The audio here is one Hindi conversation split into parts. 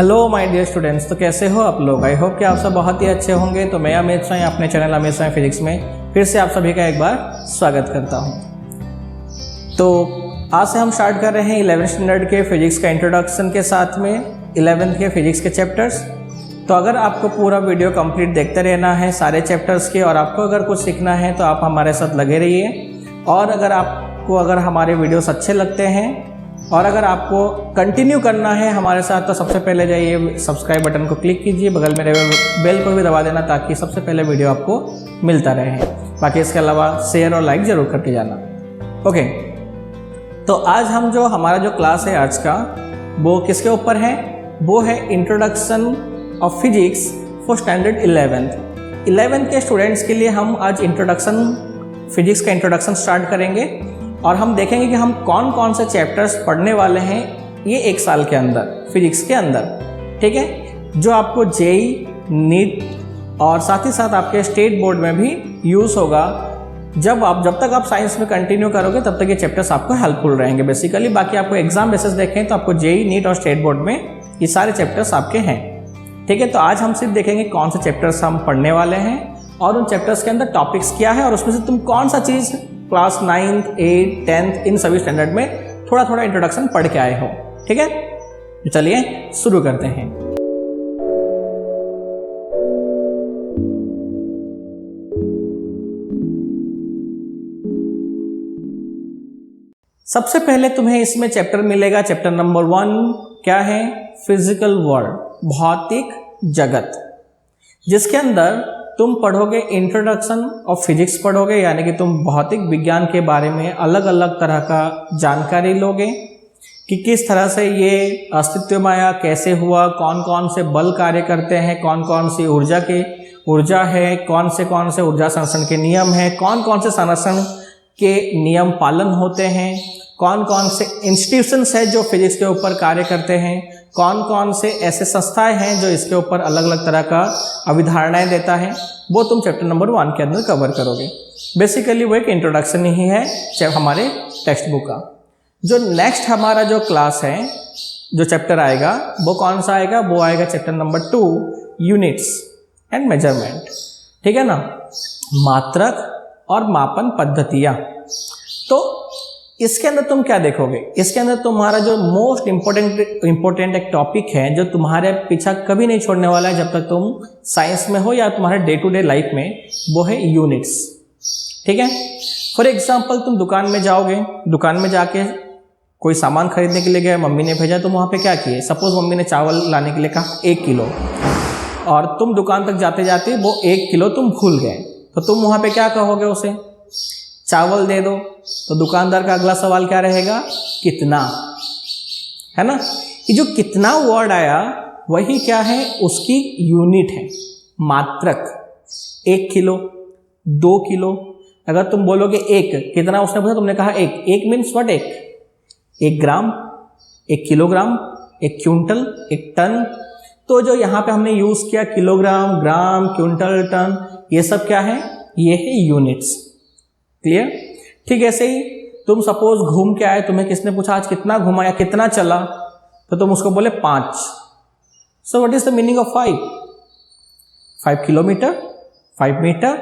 हेलो माय डियर स्टूडेंट्स, तो कैसे हो आप लोग। आई होप कि आप सब बहुत ही अच्छे होंगे। तो मैं अमित साई अपने चैनल अमित साई फिजिक्स में फिर से आप सभी का एक बार स्वागत करता हूं। तो आज से हम स्टार्ट कर रहे हैं 11th स्टैंडर्ड के फिजिक्स का इंट्रोडक्शन के साथ में 11th के फिजिक्स के चैप्टर्स। तो अगर आपको पूरा वीडियो कंप्लीट देखते रहना है सारे चैप्टर्स के, और आपको अगर कुछ सीखना है तो आप हमारे साथ लगे रहिए। और अगर हमारे वीडियोस अच्छे लगते हैं और अगर आपको कंटिन्यू करना है हमारे साथ, तो सबसे पहले जाइए सब्सक्राइब बटन को क्लिक कीजिए, बगल में बेल को भी दबा देना ताकि सबसे पहले वीडियो आपको मिलता रहे। बाकी इसके अलावा शेयर और लाइक ज़रूर करके जाना। ओके, तो आज हम हमारा जो क्लास है आज का, वो किसके ऊपर है? वो है introduction of physics for standard 11th के स्टूडेंट्स के लिए हम आज फिजिक्स का इंट्रोडक्शन स्टार्ट करेंगे। और हम देखेंगे कि हम कौन कौन से चैप्टर्स पढ़ने वाले हैं ये एक साल के अंदर फिजिक्स के अंदर, ठीक है, जो आपको जेई, नीट और साथ ही साथ आपके स्टेट बोर्ड में भी यूज़ होगा। जब तक आप साइंस में कंटिन्यू करोगे तब तक ये चैप्टर्स आपको हेल्पफुल रहेंगे बेसिकली। बाकी आपको एग्जाम बेसिस देखें तो आपको जेई, नीट और स्टेट बोर्ड में ये सारे चैप्टर्स आपके हैं, ठीक है। तो आज हम सिर्फ देखेंगे कौन से चैप्टर्स हम पढ़ने वाले हैं और उन चैप्टर्स के अंदर टॉपिक्स क्या है, और उसमें से तुम कौन सा चीज़ क्लास 9th, 8th, 10th इन सभी स्टैंडर्ड में थोड़ा थोड़ा इंट्रोडक्शन पढ़ के आए हो, ठीक है। तो चलिए शुरू करते हैं। सबसे पहले तुम्हें इसमें चैप्टर मिलेगा, चैप्टर नंबर 1 क्या है? फिजिकल वर्ल्ड, भौतिक जगत, जिसके अंदर तुम पढ़ोगे इंट्रोडक्शन ऑफ फिजिक्स पढ़ोगे, यानी कि तुम भौतिक विज्ञान के बारे में अलग अलग तरह का जानकारी लोगे कि किस तरह से ये अस्तित्व में आया, कैसे हुआ, कौन कौन से बल कार्य करते हैं, कौन कौन सी ऊर्जा है, कौन से ऊर्जा संरक्षण के नियम हैं, कौन कौन से संरक्षण के नियम पालन होते हैं, कौन कौन से इंस्टीट्यूशंस है जो फिजिक्स के ऊपर कार्य करते हैं, कौन कौन से ऐसे संस्थाएं हैं जो इसके ऊपर अलग अलग तरह का अवधारणाएं देता है, वो तुम चैप्टर नंबर 1 के अंदर कवर करोगे। बेसिकली वो एक इंट्रोडक्शन ही है हमारे टेक्स्ट बुक का। जो नेक्स्ट हमारा जो क्लास है, जो चैप्टर आएगा वो कौन सा आएगा? वो आएगा chapter number 2, units and measurement, ठीक है ना, मात्रक और मापन पद्धतियाँ। तो इसके अंदर तुम क्या देखोगे? इसके अंदर तुम्हारा जो मोस्ट इम्पोर्टेंट एक टॉपिक है जो तुम्हारे पीछा कभी नहीं छोड़ने वाला है जब तक तुम साइंस में हो या तुम्हारे डे टू डे लाइफ में, वो है यूनिट्स, ठीक है। फॉर एग्जांपल तुम दुकान में जाओगे, दुकान में जाके कोई सामान खरीदने के लिए गए, मम्मी ने भेजा, तुम वहाँ पे क्या किए? सपोज मम्मी ने चावल लाने के लिए कहा 1 किलो, और तुम दुकान तक जाते जाते वो 1 किलो तुम भूल गए, तो तुम वहाँ पे क्या कहोगे? उसे चावल दे दो। तो दुकानदार का अगला सवाल क्या रहेगा? कितना, है ना। ये जो कितना वर्ड आया वही क्या है? उसकी यूनिट है, मात्रक। 1 किलो, 2 किलो, अगर तुम बोलोगे 1, कितना उसने पूछा, तुमने कहा 1 means what? 1 gram, 1 kilogram, 1 quintal, 1 ton. तो जो यहाँ पे हमने यूज किया किलोग्राम, ग्राम, क्विंटल, टन, ये सब क्या है? ये है यूनिट्स। क्लियर? ठीक ऐसे ही तुम सपोज घूम के आए, तुम्हें किसने पूछा आज कितना घुमा या कितना चला, तो तुम उसको बोले 5। So what is the meaning of 5? 5 kilometre, 5 metre,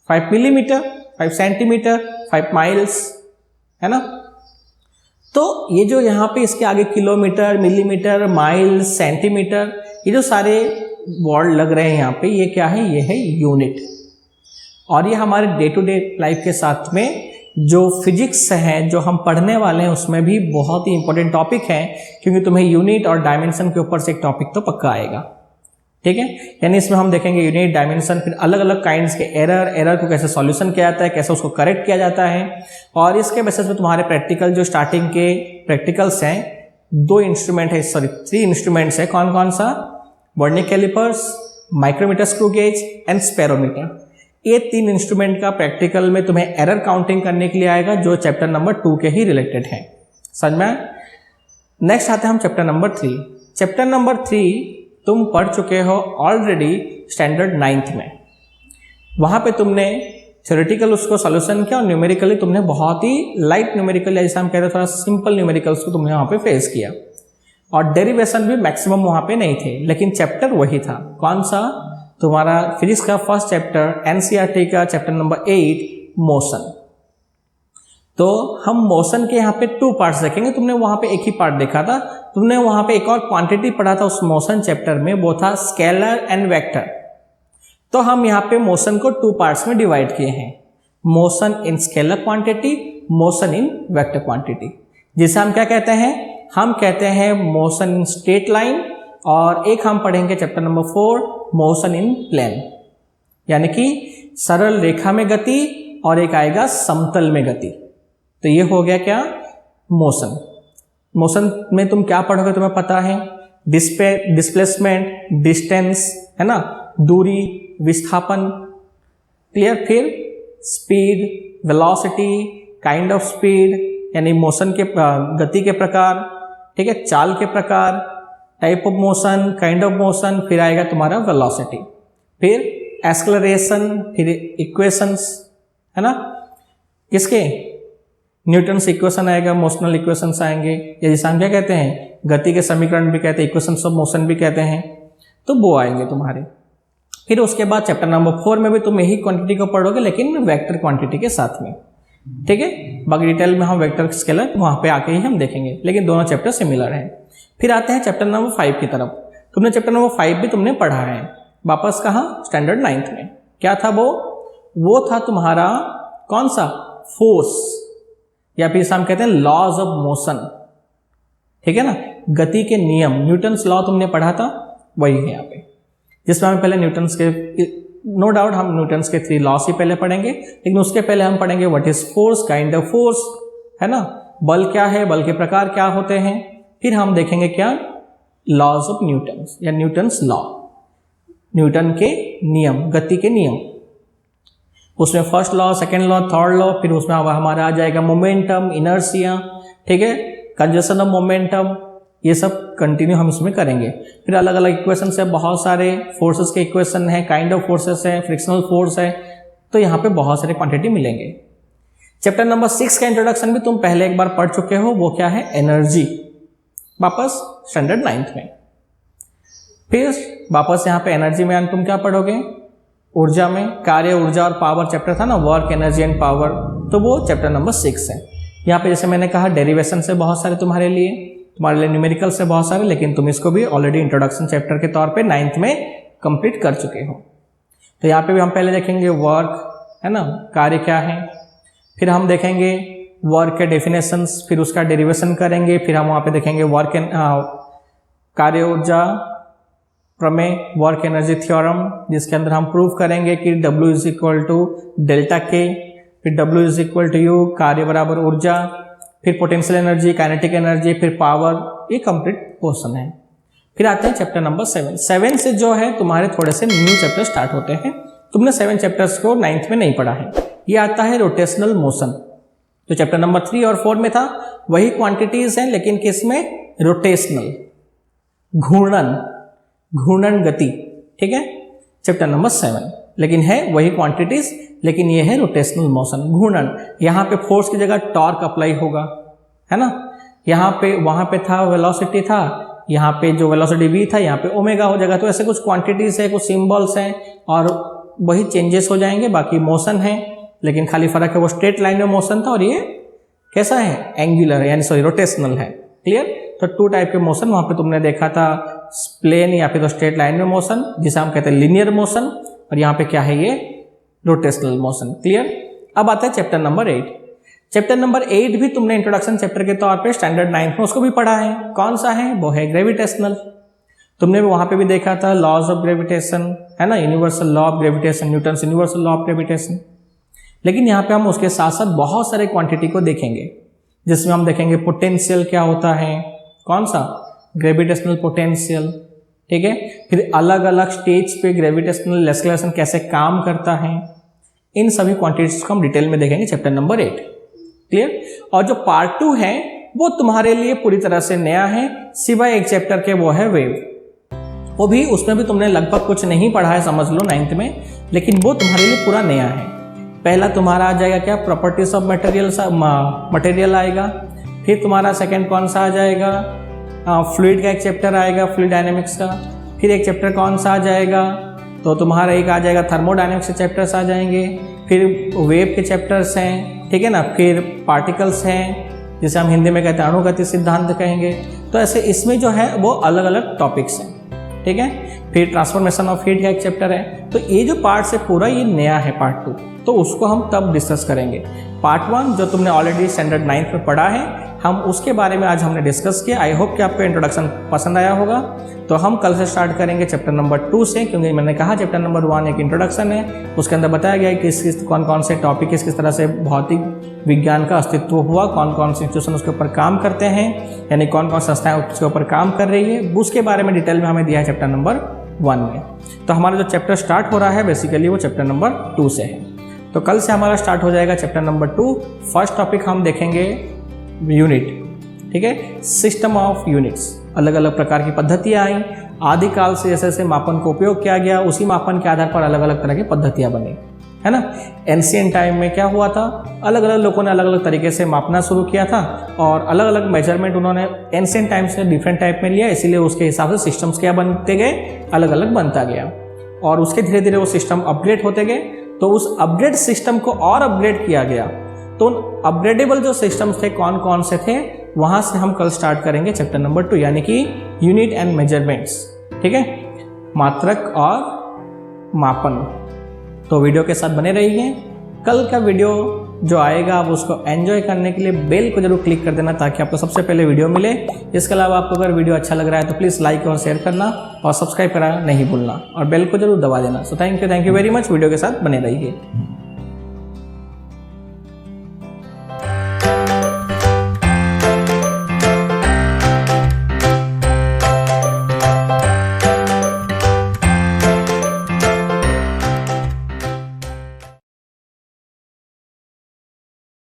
5 millimetre, 5 centimetre, 5 miles, है ना। तो ये जो यहाँ पे इसके आगे किलोमीटर, मिलीमीटर, माइल्स, सेंटीमीटर, ये जो सारे वर्ड लग रहे हैं यहाँ पे, ये क्या है? ये है यूनिट। और ये हमारे डे टू डे लाइफ के साथ में जो फिजिक्स है जो हम पढ़ने वाले हैं उसमें भी बहुत ही इंपॉर्टेंट टॉपिक है, क्योंकि तुम्हें यूनिट और डायमेंशन के ऊपर से एक टॉपिक तो पक्का आएगा, ठीक है। यानी इसमें हम देखेंगे यूनिट, डायमेंशन, फिर अलग अलग काइंड्स के एरर को कैसे सॉल्यूशन किया जाता है, कैसे उसको करेक्ट किया जाता है। और इसके बेसिस पे तुम्हारे प्रैक्टिकल जो स्टार्टिंग के प्रैक्टिकल्स हैं, 3 इंस्ट्रूमेंट्स है। कौन कौन सा? Vernier callipers, micrometer, screw gauge and spherometer. ये 3 इंस्ट्रूमेंट का प्रैक्टिकल में तुम्हें एरर काउंटिंग करने के लिए आएगा, जो चैप्टर नंबर 2 के ही रिलेटेड है। समझ में? नेक्स्ट आते हैं हम चैप्टर नंबर 3। चैप्टर नंबर 3 तुम पढ़ चुके हो ऑलरेडी स्टैंडर्ड 9th में। वहाँ पे तुमने थ्योरेटिकल उसको सॉल्यूशन किया और न्यूमेरिकली तुमने बहुत ही लाइट न्यूमेरिकल, जैसे हम कहते हैं थोड़ा सिंपल न्यूमेरिकल्स को तुमने वहाँ पे फेस किया। और डेरिवेशन भी मैक्सिमम वहाँ पे नहीं थे, लेकिन चैप्टर वही था। कौन सा? तुम्हारा फिजिक्स का फर्स्ट चैप्टर, एनसीईआरटी का चैप्टर नंबर 8, मोशन। तो हम मोशन के यहाँ पे 2 पार्ट्स देखेंगे। तुमने वहाँ पे एक ही पार्ट देखा था, तुमने वहाँ पे एक और क्वांटिटी पढ़ा था उस मोशन चैप्टर में, वो था स्केलर एंड वेक्टर। तो हम यहाँ पे मोशन को 2 पार्ट्स में डिवाइड किए हैं, motion in scalar quantity, motion in vector quantity, जिसे हम क्या कहते हैं? हम कहते हैं मोशन इन स्ट्रेट लाइन, और एक हम पढ़ेंगे chapter number 4, motion in plane, यानी कि सरल रेखा में गति, और एक आएगा समतल में गति। तो ये हो गया क्या? मोशन। मोशन में तुम क्या पढ़ोगे तुम्हें पता है? डिस्प्लेसमेंट, डिस्टेंस, है ना, दूरी, विस्थापन, क्लियर। फिर speed, velocity, kind of speed, यानी मोशन के गति के प्रकार, ठीक है, चाल के प्रकार, type of motion, kind of motion, फिर आएगा तुम्हारा वेलोसिटी, फिर एक्सेलरेशन, फिर इक्वेशंस, है ना, किसके? न्यूटन्स इक्वेशन आएगा, मोशनल इक्वेशंस आएंगे, या जिसे हम क्या कहते हैं? गति के समीकरण भी कहते हैं, इक्वेशंस ऑफ मोशन भी कहते हैं। तो वो आएंगे तुम्हारे। फिर उसके बाद चैप्टर नंबर 4 में भी तुम यही क्वांटिटी को पढ़ोगे, लेकिन वेक्टर क्वांटिटी के साथ में, ठीक है। बाकी डिटेल में हम वेक्टर स्केलर वहाँ पे आके ही हम देखेंगे, लेकिन दोनों चैप्टर सिमिलर हैं। फिर आते हैं चैप्टर नंबर 5 की तरफ। तुमने चैप्टर नंबर 5 भी तुमने पढ़ा है, वापस कहाँ? स्टैंडर्ड 9th में। क्या था वो था तुम्हारा कौन सा? फोर्स, या फिर हम कहते हैं लॉज ऑफ मोशन, ठीक है ना, गति के नियम। न्यूटन्स लॉ तुमने पढ़ा था, वही है यहाँ पे, जिसमें हम पहले न्यूटन्स के, नो डाउट हम न्यूटन्स के 3 लॉस ही पहले पढ़ेंगे, लेकिन उसके पहले हम पढ़ेंगे what is force, kind of force, है ना, बल क्या है, बल के प्रकार क्या होते हैं। फिर हम देखेंगे क्या? लॉज ऑफ न्यूटन्स, या न्यूटन्स लॉ, न्यूटन के नियम, गति के नियम। उसमें first law, second law, third law, फिर उसमें हमारा आ जाएगा मोमेंटम, इनर्शिया, ठीक है, कंजर्वेशन ऑफ मोमेंटम, ये सब कंटिन्यू हम इसमें करेंगे। फिर अलग अलग इक्वेशन है, बहुत सारे फोर्सेस के इक्वेशन है, काइंड ऑफ फोर्सेस है, फ्रिक्शनल फोर्स है, तो यहाँ पे बहुत सारे क्वांटिटी मिलेंगे। चैप्टर नंबर 6 का इंट्रोडक्शन भी तुम पहले एक बार पढ़ चुके हो, वो क्या है? एनर्जी, वापस स्टैंडर्ड 9th में। फिर वापस यहाँ पे एनर्जी में तुम क्या पढ़ोगे? ऊर्जा में, कार्य, ऊर्जा और पावर चैप्टर था ना, वर्क, एनर्जी एंड पावर, तो वो चैप्टर नंबर 6 है। यहाँ पे जैसे मैंने कहा डेरिवेशन से बहुत सारे तुम्हारे लिए न्यूमेरिकल से बहुत सारे, लेकिन तुम इसको भी ऑलरेडी इंट्रोडक्शन चैप्टर के तौर पे 9th में कंप्लीट कर चुके हो। तो यहाँ पे भी हम पहले देखेंगे वर्क, है ना, कार्य क्या है, फिर हम देखेंगे वर्क के डेफिनेशंस, फिर उसका डेरिवेशन करेंगे, फिर हम वहाँ पे देखेंगे वर्क कार्य ऊर्जा प्रमेय, वर्क एनर्जी थ्योरम, जिसके अंदर हम प्रूव करेंगे कि W is equal to delta K, फिर W is equal to U, कार्य बराबर ऊर्जा, फिर पोटेंशियल एनर्जी, काइनेटिक एनर्जी, फिर पावर, ये कंप्लीट पोर्शन है। फिर आते हैं चैप्टर नंबर 7 से जो है तुम्हारे थोड़े से न्यू चैप्टर स्टार्ट होते हैं। तुमने 7 चैप्टर्स को 9th में नहीं पढ़ा है। ये आता है रोटेशनल मोशन, तो चैप्टर नंबर 3 और 4 में था, वही क्वांटिटीज हैं, लेकिन किसमें? रोटेशनल, घूर्णन गति, ठीक है, चैप्टर नंबर 7, लेकिन है वही क्वांटिटीज, लेकिन ये है रोटेशनल मोशन, घूर्णन। यहाँ पे फोर्स की जगह टॉर्क अप्लाई होगा, है ना, यहाँ पे, वहाँ पे था वेलोसिटी था, यहाँ पे जो वेलोसिटी v था, यहाँ पे ओमेगा हो जाएगा। तो ऐसे कुछ क्वांटिटीज है, कुछ सिंबल्स हैं, और वही चेंजेस हो जाएंगे, बाकी मोशन है, लेकिन खाली फर्क है वो स्ट्रेट लाइन में मोशन था, और ये कैसा है? एंगुलर, यानी सॉरी रोटेशनल है। क्लियर? तो 2 टाइप के मोशन वहाँ पे तुमने देखा था, प्लेन या फिर तो स्ट्रेट लाइन में मोशन, जिसे हम कहते हैं लीनियर मोशन, और यहाँ पे क्या है? ये रोटेशनल मोशन। क्लियर? अब आता है चैप्टर नंबर 8। चैप्टर नंबर 8 भी तुमने इंट्रोडक्शन चैप्टर के तौर पे स्टैंडर्ड 9th में उसको भी पढ़ा है। कौन सा है? वो है ग्रेविटेशनल। तुमने भी वहाँ पे भी देखा था लॉज ऑफ ग्रेविटेशन, है ना, universal law of gravitation, Newton's universal law of gravitation. लेकिन यहाँ पे हम उसके साथ साथ बहुत सारे क्वांटिटी को देखेंगे, जिसमें हम देखेंगे पोटेंशियल क्या होता है, कौन सा? ग्रेविटेशनल पोटेंशियल, ठीक है। फिर अलग अलग स्टेज पे ग्रेविटेशनल एक्सेलरेशन कैसे काम करता है, इन सभी क्वांटिटीज को हम डिटेल में देखेंगे चैप्टर नंबर 8। क्लियर? और जो पार्ट 2 है वो तुम्हारे लिए पूरी तरह से नया है, सिवाय एक चैप्टर के, वो है वेव। वो भी, उसमें भी तुमने लगभग कुछ नहीं पढ़ा है, समझ लो 9th में, लेकिन वो तुम्हारे लिए पूरा नया है। पहला तुम्हारा आ जाएगा क्या? प्रॉपर्टीज ऑफ मटेरियल आएगा। फिर तुम्हारा सेकंड कौन सा आ जाएगा? फ्लूइड का एक चैप्टर आएगा, फ्लूइड डायनेमिक्स का। फिर एक चैप्टर कौन सा आ जाएगा, तो तुम्हारा एक आ जाएगा थर्मोडायनेमिक्स के चैप्टर्स आ जाएंगे। फिर वेव के चैप्टर्स हैं, ठीक है ना। फिर पार्टिकल्स हैं, जिसे हम हिंदी में कहते हैं अणुगति सिद्धांत कहेंगे। तो ऐसे इसमें जो है वो अलग अलग टॉपिक्स हैं, ठीक है। फिर ट्रांसफॉर्मेशन ऑफ हीट का एक चैप्टर है। तो ये जो पार्ट है पूरा ये नया है पार्ट 2, तो उसको हम तब डिस्कस करेंगे। पार्ट 1 जो तुमने ऑलरेडी स्टैंडर्ड 9th में पढ़ा है, हम उसके बारे में आज हमने डिस्कस किया। आई होप कि आपको इंट्रोडक्शन पसंद आया होगा। तो हम कल से स्टार्ट करेंगे चैप्टर नंबर 2 से, क्योंकि मैंने कहा चैप्टर नंबर 1 एक इंट्रोडक्शन है, उसके अंदर बताया गया है किस कौन कौन से टॉपिक किस तरह से भौतिक विज्ञान का अस्तित्व हुआ, कौन कौन से इंस्टीट्यूशन उसके ऊपर काम करते हैं, यानी कौन कौन संस्थाएं उसके ऊपर काम कर रही है, उसके बारे में डिटेल में हमें दिया है चैप्टर नंबर 1 में। तो हमारा जो चैप्टर स्टार्ट हो रहा है बेसिकली वो चैप्टर नंबर 2 से है। तो कल से हमारा स्टार्ट हो जाएगा चैप्टर नंबर 2। फर्स्ट टॉपिक हम देखेंगे यूनिट, ठीक है। सिस्टम ऑफ यूनिट्स, अलग अलग प्रकार की पद्धतियाँ आई, आदिकाल से जैसे जैसे मापन को उपयोग किया गया, उसी मापन के आधार पर अलग अलग तरह की पद्धतियाँ बनी, है ना। एंशिएंट टाइम में क्या हुआ था, अलग अलग लोगों ने अलग अलग तरीके से मापना शुरू किया था और अलग अलग मेजरमेंट उन्होंने एंशिएंट टाइम से डिफरेंट टाइप में लिया, इसीलिए उसके हिसाब से सिस्टम्स क्या बनते गए, अलग अलग बनता गया। और उसके धीरे धीरे वो सिस्टम अपग्रेड होते गए, तो उस अपग्रेड सिस्टम को और अपग्रेड किया गया। तो उन अपग्रेडेबल जो सिस्टम्स थे कौन कौन से थे, वहाँ से हम कल स्टार्ट करेंगे चैप्टर नंबर 2, यानी कि यूनिट एंड मेजरमेंट्स, ठीक है, मात्रक और मापन। तो वीडियो के साथ बने रहिए। कल का वीडियो जो आएगा आप उसको एंजॉय करने के लिए बेल को जरूर क्लिक कर देना, ताकि आपको सबसे पहले वीडियो मिले। इसके अलावा आपको अगर वीडियो अच्छा लग रहा है तो प्लीज़ लाइक और शेयर करना और सब्सक्राइब करना नहीं भूलना और बेल को जरूर दबा देना। So thank you very much. Video के साथ बने रहिए।